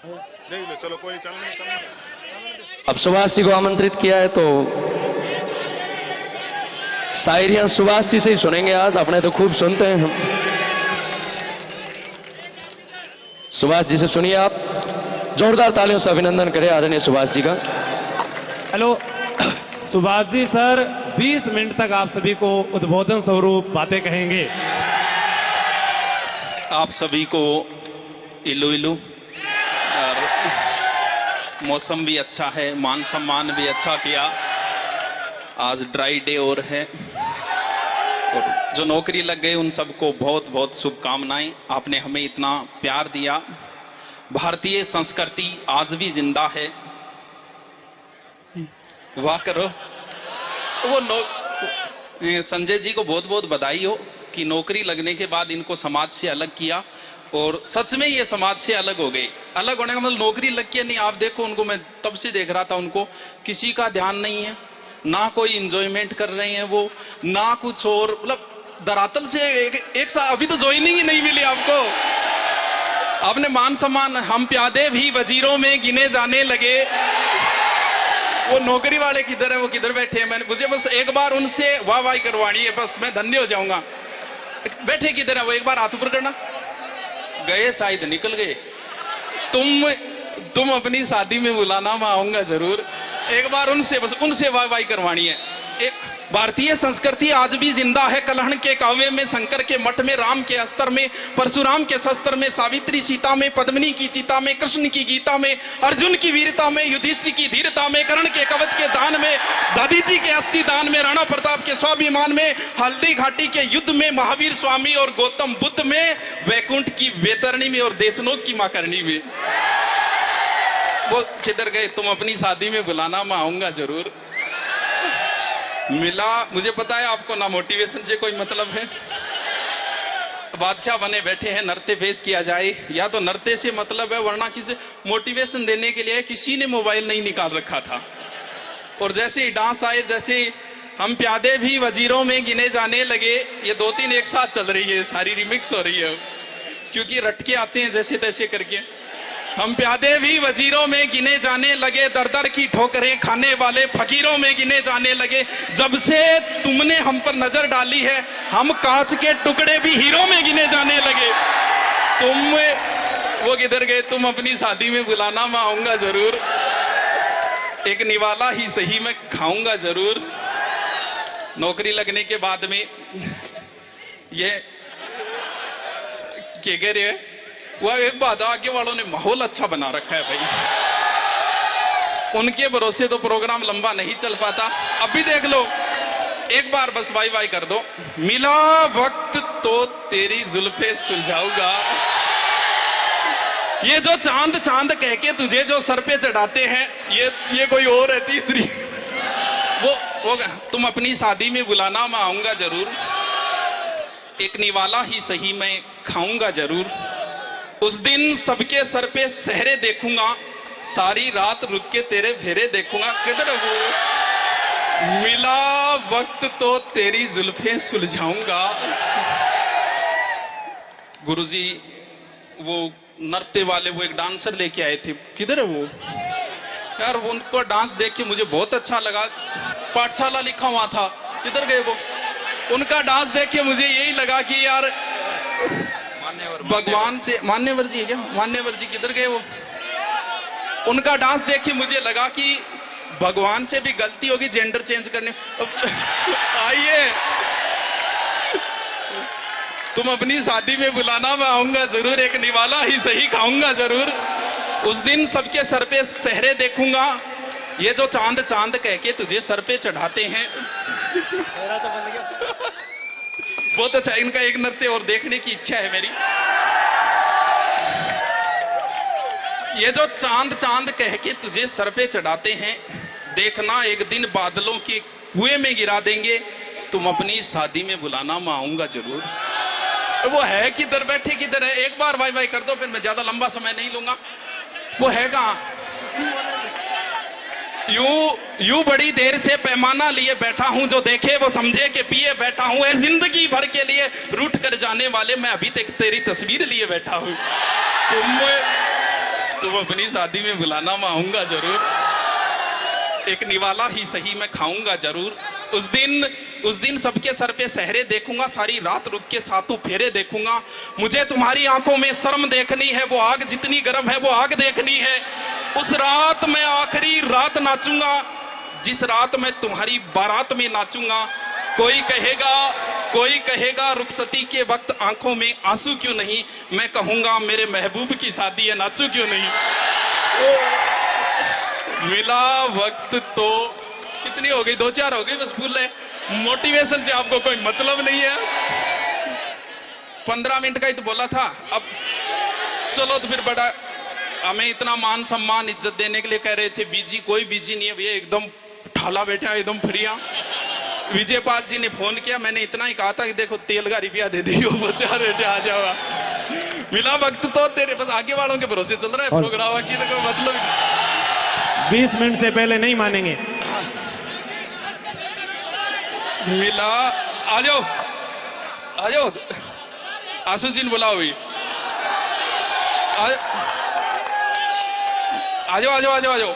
देख लो, चलो कोई चल। अब सुभाष जी को आमंत्रित किया है तो शायरियां सुभाष जी से ही सुनेंगे आज। अपने तो खूब सुनते हैं हम। सुभाष जी से सुनिए आप। जोरदार तालियों से अभिनंदन करें आदरणीय सुभाष जी का। Hello Subhash ji sir, 20 minute तक आप सभी को उद्बोधन स्वरूप बातें कहेंगे। आप सभी को इलू इलू, और मौसम भी अच्छा है, मान सम्मान भी अच्छा किया। आज ड्राई डे और है, और जो नौकरी लग गए उन सबको बहुत बहुत शुभकामनाएं। आपने हमें इतना प्यार दिया। भारतीय संस्कृति आज भी जिंदा है। वाह करो। वो संजय जी को बहुत बहुत बधाई हो कि नौकरी लगने के बाद इनको समाज से अलग किया, और सच में ये समाज से अलग हो गए। अलग होने का मतलब नौकरी लग के नहीं। आप देखो उनको, मैं तब से देख रहा था उनको, किसी का ध्यान नहीं है, ना कोई इंजॉयमेंट कर रहे हैं वो, ना कुछ और। मतलब धरातल से एक साथ अभी तो ज्वाइनिंग ही नहीं मिली आपको। आपने मान सम्मान, हम प्यादे भी वजीरों में गिने जाने लगे। वो नौकरी वाले किधर है, वो किधर बैठे हैं? मैंने मुझे बस एक बार उनसे वाह वाही करवानी है, बस मैं धन्य हो जाऊंगा। बैठे किधर है वो, एक बार हाथ ऊपर करना। गए शायद, निकल गए। तुम अपनी शादी में बुलाना, मैं आऊंगा जरूर। एक बार उनसे, बस उनसे वाह वाही करवानी है। एक भारतीय संस्कृति आज भी जिंदा है। कलहण के काव्य में, शंकर के मठ में, राम के अस्त्र में, परशुराम के शस्त्र में, सावित्री सीता में, पद्मिनी की चिता में, कृष्ण की गीता में, अर्जुन की वीरता में, युधिष्ठिर की धीरता में, कर्ण के कवच के दान में, दादी जी के अस्थि दान में, राणा प्रताप के स्वाभिमान में, हल्दी घाटी के युद्ध में, महावीर स्वामी और गौतम बुद्ध में, वैकुंठ की वैतरणी में, और देशनोक की माकरणी में। वो किधर गए? तुम अपनी शादी में बुलाना, मैं आऊंगा जरूर। मिला, मुझे पता है आपको ना मोटिवेशन से कोई मतलब है। बादशाह बने बैठे हैं, नृत्य पेश किया जाए, या तो नृत्य से मतलब है, वरना किसी मोटिवेशन देने के लिए किसी ने मोबाइल नहीं निकाल रखा था। और जैसे ही डांस आए, जैसे हम प्यादे भी वजीरों में गिने जाने लगे, ये 2-3 एक साथ चल रही है, सारी रिमिक्स हो रही है, क्योंकि रटके आते हैं जैसे तैसे करके। हम प्यादे भी वजीरों में गिने जाने लगे, दर दर की ठोकरें खाने वाले फकीरों में गिने जाने लगे। जब से तुमने हम पर नजर डाली है, हम कांच के टुकड़े भी हीरो में गिने जाने लगे। वो किधर गए? तुम अपनी शादी में बुलाना, मैं आऊंगा जरूर। एक निवाला ही सही, मैं खाऊंगा जरूर। नौकरी लगने के बाद में ये क्या कह रहे हैं? वह एक बात, आगे वालों ने माहौल अच्छा बना रखा है भाई। उनके भरोसे तो प्रोग्राम लंबा नहीं चल पाता। अब भी देख लो, एक बार बस वाई वाई कर दो। मिला वक्त तो तेरी जुल्फे सुलझाऊंगा। ये जो चांद चांद कह के तुझे जो सर पे चढ़ाते हैं, ये कोई और है तीसरी। वो तुम अपनी शादी में बुलाना, मैं आऊंगा जरूर। एक निवाला ही सही, मैं खाऊंगा जरूर। उस दिन सबके सर पे सहरे देखूंगा, सारी रात रुक के तेरे फेरे देखूंगा। किधर वो? मिला वक्त तो तेरी जुल्फें सुलझाऊंगा। गुरुजी वो नृत्य वाले, वो एक डांसर लेके आए थे, किधर है वो यार? उनको डांस देख के मुझे बहुत अच्छा लगा। पाठशाला लिखा हुआ था, किधर गए वो? उनका डांस देख के मुझे यही लगा कि यार भगवान से, मान्यवर जी है क्या? मान्यवर जी किधर गए वो? उनका डांस देख के मुझे लगा कि भगवान से भी गलती होगी जेंडर चेंज करने। आइए, तुम अपनी शादी में बुलाना, मैं आऊंगा जरूर। एक निवाला ही सही, खाऊंगा जरूर। उस दिन सबके सर पे सहरे देखूंगा। ये जो चांद चांद कह के तुझे सर पे चढ़ाते हैं। बहुत अच्छा। इनका एक नृत्य और देखने की इच्छा है मेरी। ये जो चांद चांद कह के तुझे सर पे चढ़ाते हैं, देखना एक दिन बादलों के कुएं में गिरा देंगे। तुम अपनी शादी में बुलाना, मैं आऊंगा जरूर। वो है किधर? बैठे किधर है? एक बार वाई वाई कर दो, फिर मैं ज्यादा लंबा समय नहीं लूंगा। वो है कहाँ? यूं बड़ी देर से पैमाना लिए बैठा हूं, जो देखे वो समझे कि पिए बैठा हूं। ऐ जिंदगी भर के लिए रूठ कर जाने वाले, मैं अभी तक तेरी तस्वीर लिए बैठा हूं। तुम अपनी शादी में बुलाना, मैं आऊंगा जरूर। एक निवाला ही सही मैं खाऊंगा जरूर। उस दिन सबके सर पे सहरे देखूंगा, सारी रात रुक के सातों फेरे देखूंगा। मुझे तुम्हारी आंखों में शर्म देखनी है, वो आग जितनी गर्म है वो आग देखनी है। उस रात में आखिरी रात नाचूंगा, जिस रात में तुम्हारी बारात में नाचूंगा। कोई कहेगा रुखसती के वक्त आंखों में आंसू क्यों नहीं, मैं कहूंगा मेरे महबूब की शादी है, नाचू क्यों नहीं। मिला वक्त तो कितनी हो गई, 2-4 हो गई बस फूल है। मोटिवेशन से आपको कोई मतलब नहीं है। 15 मिनट का ही तो बोला था। अब चलो तो फिर बड़ा हमें इतना मान सम्मान इज्जत देने के लिए कह रहे थे बीजी, कोई बीजी नहीं है भैया, एकदम ठाला बैठा, एकदम फ्रिया। विजय पाल जी ने फोन किया, मैंने इतना ही कहा था कि देखो तेल का रुपया दे दियो, बेटे आ जाओ। मिला वक्त तो तेरे बस आगे वालों के भरोसे चल रहा है प्रोग्राम की, तो कोई मतलब 20 मिनट से पहले नहीं मानेंगे। मिला, आ जाओ आशु जी ने बुलाओ भाई, आ जाओ।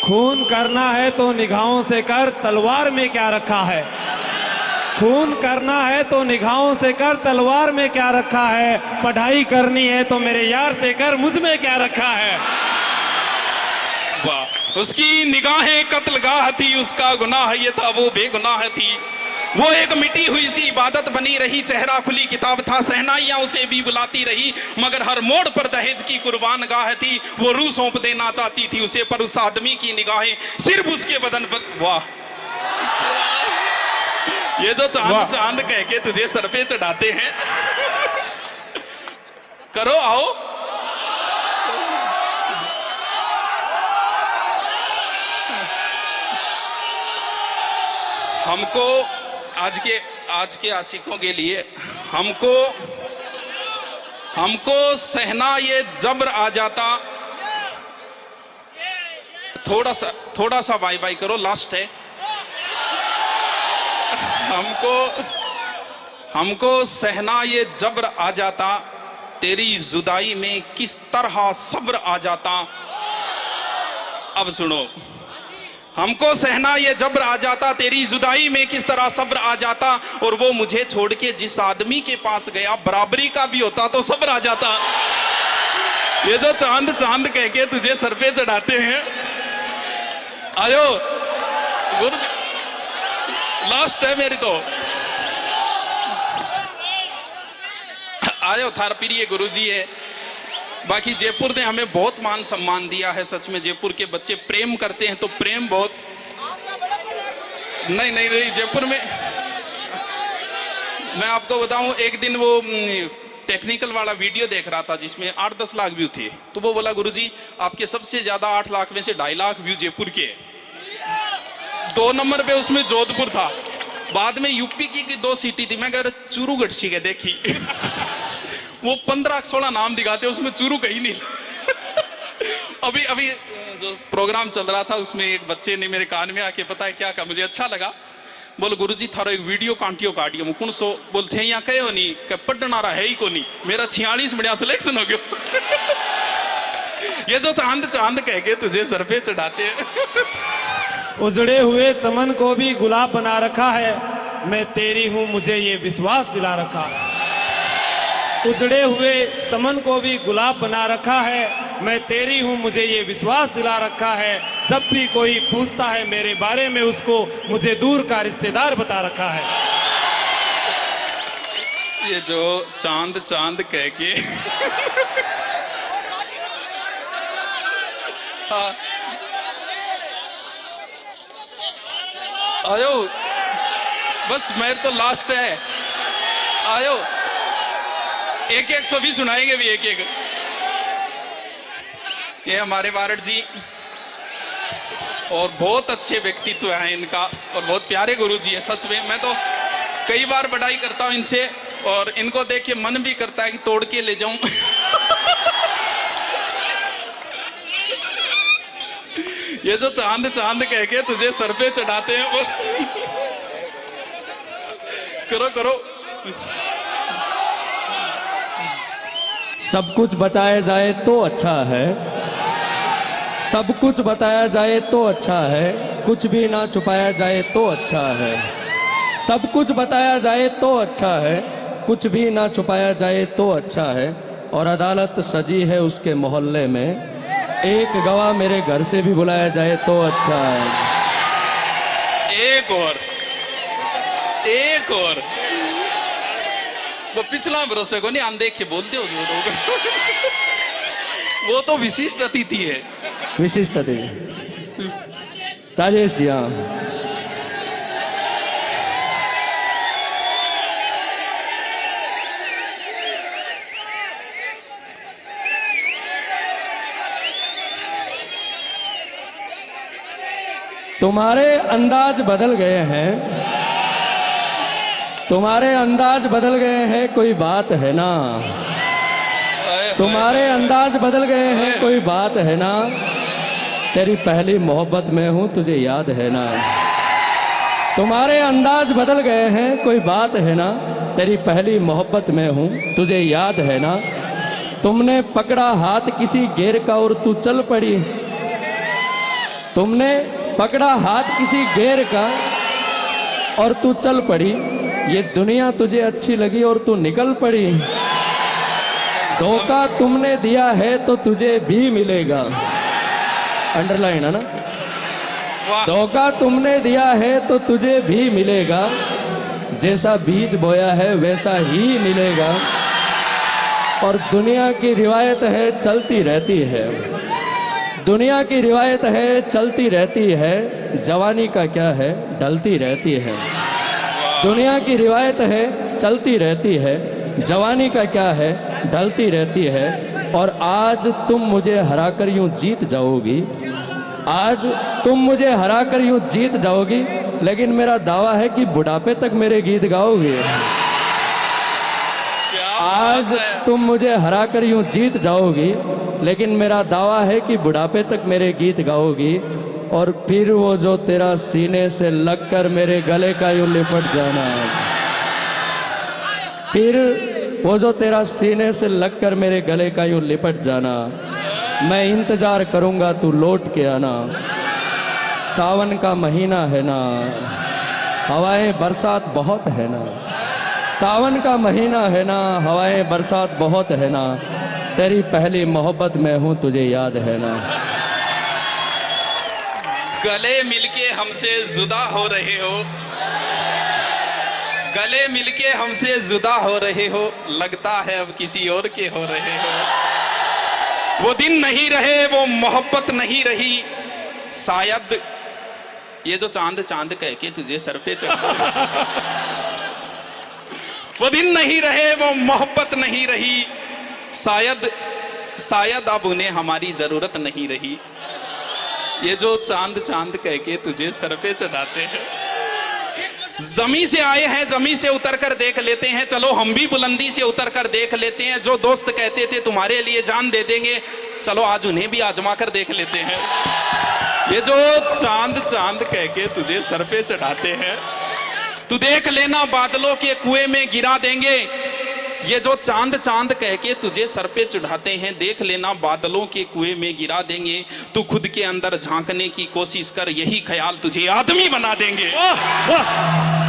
खून करना है तो निगाहों से कर, तलवार में क्या रखा है। खून करना है तो निगाहों से कर, तलवार में क्या रखा है। पढ़ाई करनी है तो मेरे यार से कर, मुझ में क्या रखा है। वाह, उसकी निगाहें कत्लगाह थी, उसका गुनाह ये था वो बेगुनाह थी। वो एक मिटी हुई सी इबादत बनी रही, चेहरा खुली किताब था, सहनाइयां उसे भी बुलाती रही, मगर हर मोड़ पर दहेज की कुर्बान गाह थी। वो रूह सौंप देना चाहती थी उसे, पर उस आदमी की निगाहें सिर्फ उसके बदन पर। वाह, ये जो चांद कह के तुझे सर पे चढ़ाते हैं, करो आओ। हमको आज के आशिकों के लिए हमको सहना ये जबर आ जाता। थोड़ा सा बाय बाय करो, लास्ट है। हमको सहना ये जबर आ जाता, तेरी जुदाई में किस तरह सब्र आ जाता। अब सुनो, हमको सहना ये जब्र आ जाता, तेरी जुदाई में किस तरह सब्र आ जाता। और वो मुझे छोड़ के जिस आदमी के पास गया, बराबरी का भी होता तो सब्र आ जाता। ये जो चांद कह के तुझे सर पे चढ़ाते हैं, आयो गुरु जी, लास्ट है मेरी तो। आयो थार प्रिय गुरु जी है। बाकी जयपुर ने हमें बहुत मान सम्मान दिया है, सच में जयपुर के बच्चे प्रेम करते हैं, तो प्रेम बहुत। नहीं जयपुर में मैं आपको बताऊं, एक दिन वो टेक्निकल वाला वीडियो देख रहा था जिसमें 8-10 लाख व्यू थे, तो वो बोला गुरुजी आपके सबसे ज्यादा 8 लाख में से 2.5 लाख व्यू जयपुर के। 2 नंबर पे उसमें जोधपुर था, बाद में यूपी की 2 सिटी थी। मैं कह रहा चूरू गढ़ी के देखी वो 15-16 नाम दिखाते, उसमें चूरू कहीं नहीं। अभी जो प्रोग्राम चल रहा था उसमें एक बच्चे ने मेरे कान में आके पता है क्या कहा, मुझे अच्छा लगा। बोल गुरुजी थारो एक वीडियो काटियो मुकुन सो बोलते हैं यहाँ कहे हो नहीं कि पढ़नारा है ही को नहीं, मेरा 46 बढ़िया सिलेक्शन हो गया। ये जो चांद कह के तुझे सर पे चढ़ाते हैं। उजड़े हुए चमन को भी गुलाब बना रखा है, मैं तेरी हूं मुझे ये विश्वास दिला रखा है। उजड़े हुए चमन को भी गुलाब बना रखा है, मैं तेरी हूं मुझे ये विश्वास दिला रखा है। जब भी कोई पूछता है मेरे बारे में, उसको मुझे दूर का रिश्तेदार बता रखा है। ये जो चांद कह के हाँ। आयो बस मेरे तो लास्ट है, आयो एक सभी सुनाएंगे भी एक। ये हमारे बारट जी और बहुत अच्छे व्यक्तित्व है इनका, और बहुत प्यारे गुरु जी है सच में। मैं तो कई बार बड़ाई करता हूं इनसे, और इनको देख के मन भी करता है कि तोड़ के ले जाऊं। ये जो चांद कह के तुझे सर पे चढ़ाते हैं वो करो सब कुछ बताया जाए तो अच्छा है, सब कुछ बताया जाए तो अच्छा है, कुछ भी ना छुपाया जाए तो अच्छा है। सब कुछ बताया जाए तो अच्छा है, कुछ भी ना छुपाया जाए तो अच्छा है। और अदालत सजी है उसके मोहल्ले में, एक गवाह मेरे घर से भी बुलाया जाए तो अच्छा है। एक और वो पिछला भरोसे को नहीं अनदेखे बोलते हो जो लोग वो तो विशिष्ट अतिथि है। विशिष्ट अतिथि राजेश जी। हाँ, तुम्हारे अंदाज बदल गए हैं, तुम्हारे अंदाज बदल गए हैं, कोई बात है ना। तुम्हारे अंदाज बदल गए हैं, कोई बात है ना। तेरी पहली मोहब्बत में हूँ, तुझे याद है ना। तुम्हारे अंदाज बदल गए हैं, कोई बात है ना। तेरी पहली मोहब्बत में हूँ, तुझे याद है ना। तुमने पकड़ा हाथ किसी गैर का और तू चल पड़ी। तुमने पकड़ा हाथ किसी गैर का और तू चल पड़ी। ये दुनिया तुझे अच्छी लगी और तू निकल पड़ी। धोखा तुमने दिया है तो तुझे भी मिलेगा। अंडरलाइन है ना। धोखा तुमने दिया है तो तुझे भी मिलेगा। जैसा बीज बोया है वैसा ही मिलेगा। और दुनिया की रिवायत है चलती रहती है, दुनिया की रिवायत है चलती रहती है। जवानी का क्या है ढलती रहती है। दुनिया की रिवायत है चलती रहती है। जवानी का क्या है ढलती रहती है। और आज तुम मुझे हराकर यूं जीत जाओगी। आज तुम मुझे हराकर यूं जीत जाओगी। लेकिन मेरा दावा है कि बुढ़ापे तक मेरे गीत गाओगे। आज तुम मुझे हराकर यूं जीत जाओगी, लेकिन मेरा दावा है कि बुढ़ापे तक मेरे गीत गाओगी। और फिर वो जो तेरा सीने से लगकर मेरे गले का यूं लिपट जाना, फिर वो जो तेरा सीने से लगकर मेरे गले का यूं लिपट जाना। मैं इंतजार करूंगा तू लौट के आना। सावन का महीना है ना, हवाएं बरसात बहुत है ना। सावन का महीना है ना, हवाएं बरसात बहुत है ना। तेरी पहली मोहब्बत में हूँ, तुझे याद है ना। गले मिलके हमसे जुदा हो रहे हो, गले मिलके हमसे जुदा हो रहे हो। लगता है अब किसी और के हो रहे हो। वो दिन नहीं रहे, वो मोहब्बत नहीं रही। शायद ये जो चांद चांद कह के तुझे सर पे चढ़ा वो दिन नहीं रहे, वो मोहब्बत नहीं रही। शायद अब उन्हें हमारी जरूरत नहीं रही। ये जो चांद चांद कह के तुझे सर पे चढ़ाते हैं। जमी से आए हैं, जमी से उतर कर देख लेते हैं। चलो हम भी बुलंदी से उतर कर देख लेते हैं। जो दोस्त कहते थे तुम्हारे लिए जान दे देंगे, चलो आज उन्हें भी आजमा कर देख लेते हैं। ये जो चांद चांद कह के तुझे सर पे चढ़ाते हैं, तू देख लेना बादलों के कुएं में गिरा देंगे। ये जो चांद चांद कह के तुझे सर पे चढ़ाते हैं, देख लेना बादलों के कुएं में गिरा देंगे। तू खुद के अंदर झांकने की कोशिश कर, यही ख्याल तुझे आदमी बना देंगे। वाह वाह।